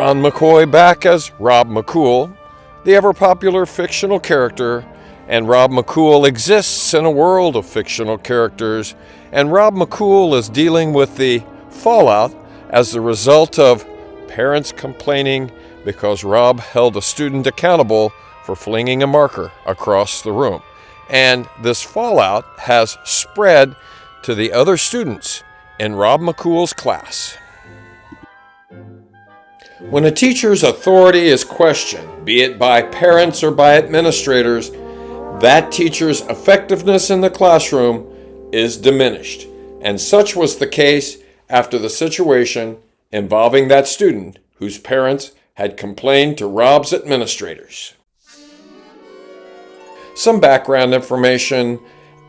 Ron McCoy back as Rob McCool, the ever-popular fictional character, and Rob McCool exists in a world of fictional characters, and Rob McCool is dealing with the fallout as the result of parents complaining because Rob held a student accountable for flinging a marker across the room. And this fallout has spread to the other students in Rob McCool's class. When a teacher's authority is questioned, be it by parents or by administrators, that teacher's effectiveness in the classroom is diminished. And such was the case after the situation involving that student whose parents had complained to Rob's administrators. Some background information.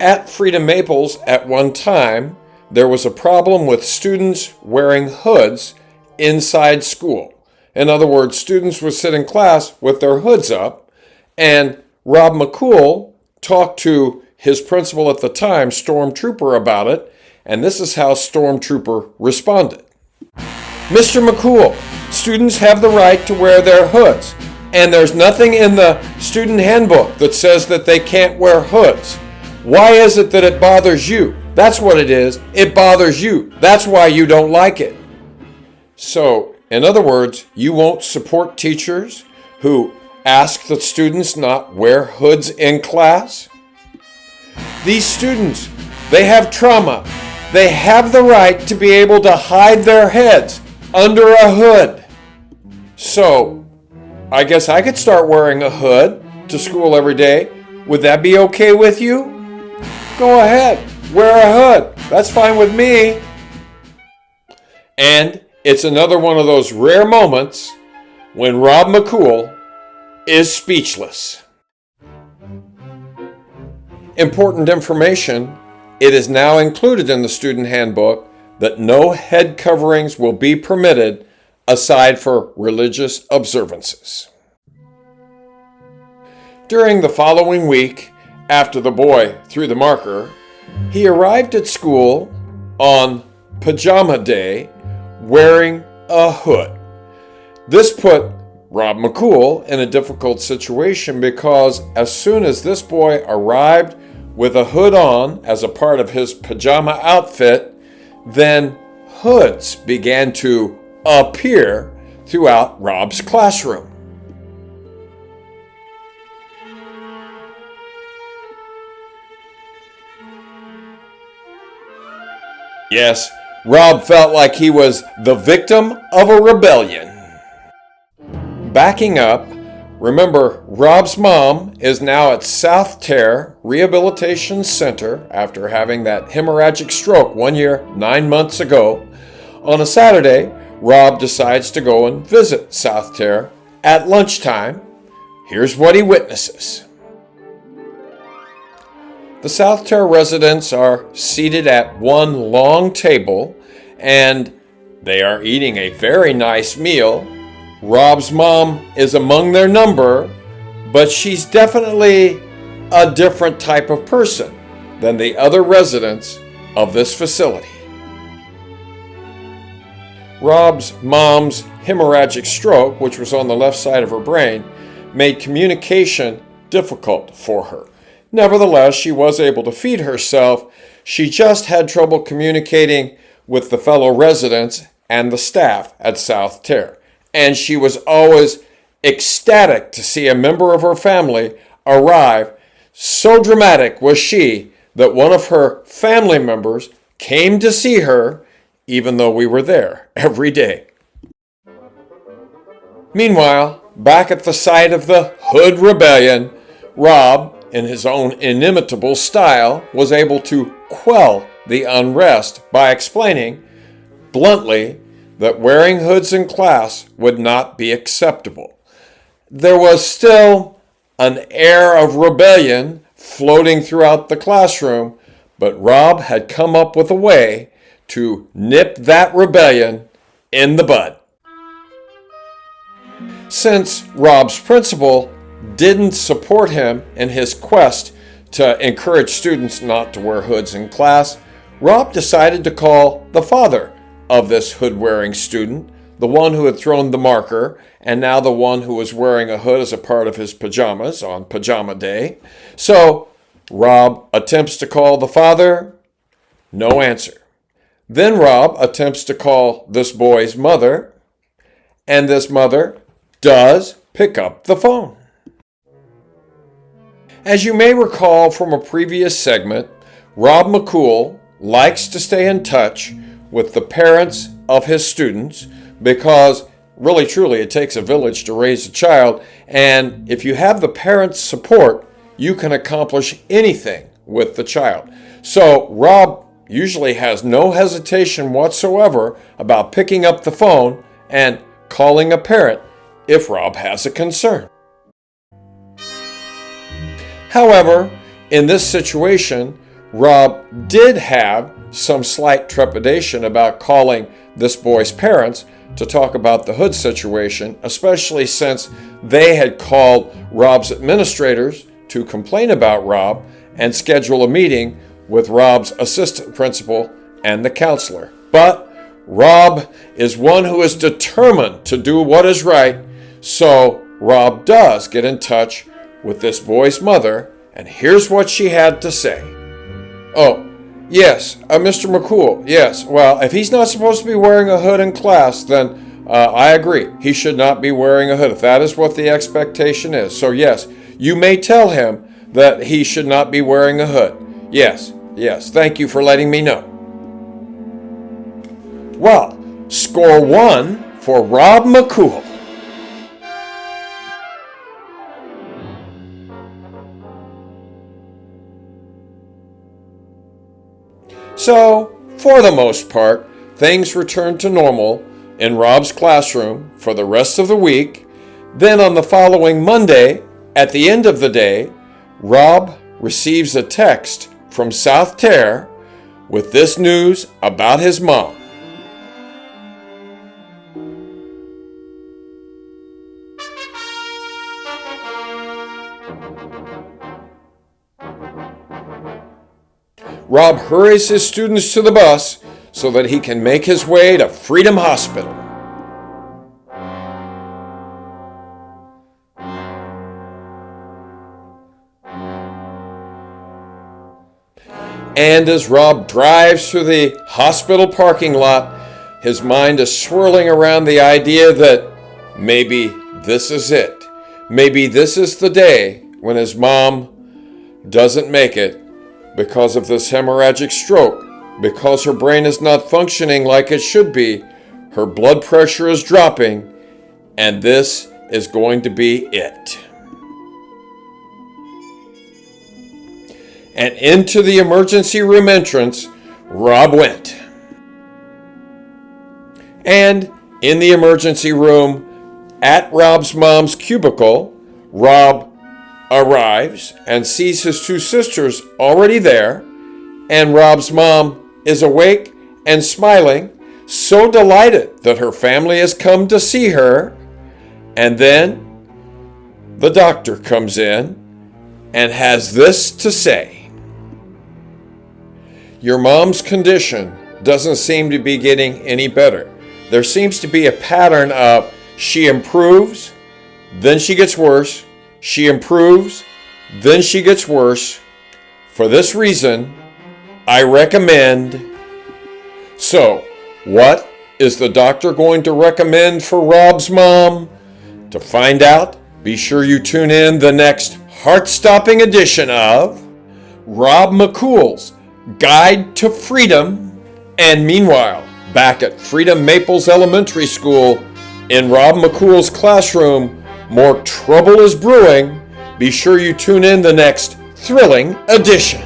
At Freedom Maples at one time, there was a problem with students wearing hoods inside school. In other words, students would sit in class with their hoods up, and Rob McCool talked to his principal at the time, Stormtrooper, about it, and this is how Stormtrooper responded. Mr. McCool, students have the right to wear their hoods, and there's nothing in the student handbook that says that they can't wear hoods. Why is it that it bothers you? That's what it is. It bothers you. That's why you don't like it. So, in other words, you won't support teachers who ask that students not wear hoods in class? These students, they have trauma. They have the right to be able to hide their heads under a hood. So, I guess I could start wearing a hood to school every day. Would that be okay with you? Go ahead, wear a hood. That's fine with me. And it's another one of those rare moments when Rob McCool is speechless. Important information. It is now included in the student handbook that no head coverings will be permitted aside for religious observances. During the following week, after the boy threw the marker, he arrived at school on Pajama Day wearing a hood. This put Rob McCool in a difficult situation because as soon as this boy arrived with a hood on as a part of his pajama outfit, then hoods began to appear throughout Rob's classroom. Yes, Rob felt like he was the victim of a rebellion. Backing up, remember Rob's mom is now at South Terre Rehabilitation Center after having that hemorrhagic stroke 1 year, 9 months ago. On a Saturday, Rob decides to go and visit South Terre at lunchtime. Here's what he witnesses. The South Terre residents are seated at one long table and they are eating a very nice meal. Rob's mom is among their number, but she's definitely a different type of person than the other residents of this facility. Rob's mom's hemorrhagic stroke, which was on the left side of her brain, made communication difficult for her. Nevertheless, she was able to feed herself. She just had trouble communicating with the fellow residents and the staff at South Terre. And she was always ecstatic to see a member of her family arrive. So dramatic was she that one of her family members came to see her even though we were there every day. Meanwhile, back at the site of the Hood Rebellion, Rob, in his own inimitable style, was able to quell the unrest by explaining bluntly that wearing hoods in class would not be acceptable. There was still an air of rebellion floating throughout the classroom, but Rob had come up with a way to nip that rebellion in the bud. Since Rob's principal didn't support him in his quest to encourage students not to wear hoods in class, Rob decided to call the father of this hood-wearing student, the one who had thrown the marker, and now the one who was wearing a hood as a part of his pajamas on pajama day. So Rob attempts to call the father, no answer. Then Rob attempts to call this boy's mother, and this mother does pick up the phone. As you may recall from a previous segment, Rob McCool likes to stay in touch with the parents of his students because really truly it takes a village to raise a child, and if you have the parents' support, you can accomplish anything with the child. So Rob usually has no hesitation whatsoever about picking up the phone and calling a parent if Rob has a concern. However, in this situation, Rob did have some slight trepidation about calling this boy's parents to talk about the hood situation, especially since they had called Rob's administrators to complain about Rob and schedule a meeting with Rob's assistant principal and the counselor. But Rob is one who is determined to do what is right, so Rob does get in touch with this boy's mother, and here's what she had to say. Oh, yes, Mr. McCool, yes. Well, if he's not supposed to be wearing a hood in class, then I agree. He should not be wearing a hood, if that is what the expectation is. So yes, you may tell him that he should not be wearing a hood. Yes, thank you for letting me know. Well, score 1 for Rob McCool. So, for the most part, things returned to normal in Rob's classroom for the rest of the week. Then on the following Monday, at the end of the day, Rob receives a text from South Terre with this news about his mom. Rob hurries his students to the bus so that he can make his way to Freedom Hospital. And as Rob drives through the hospital parking lot, his mind is swirling around the idea that maybe this is it. Maybe this is the day when his mom doesn't make it because of this hemorrhagic stroke, because her brain is not functioning like it should be, her blood pressure is dropping, and this is going to be it. And into the emergency room entrance, Rob went. And in the emergency room, at Rob's mom's cubicle, Rob arrives and sees his two sisters already there, and Rob's mom is awake and smiling, so delighted that her family has come to see her. And then the doctor comes in and has this to say. Your mom's condition doesn't seem to be getting any better. There seems to be a pattern of she improves, then she gets worse, she improves, then she gets worse. For this reason, I recommend. So, what is the doctor going to recommend for Rob's mom? To find out, be sure you tune in the next heart-stopping edition of Rob McCool's Guide to Freedom. And meanwhile, back at Freedom Maples Elementary School, in Rob McCool's classroom, more trouble is brewing. Be sure you tune in the next thrilling edition.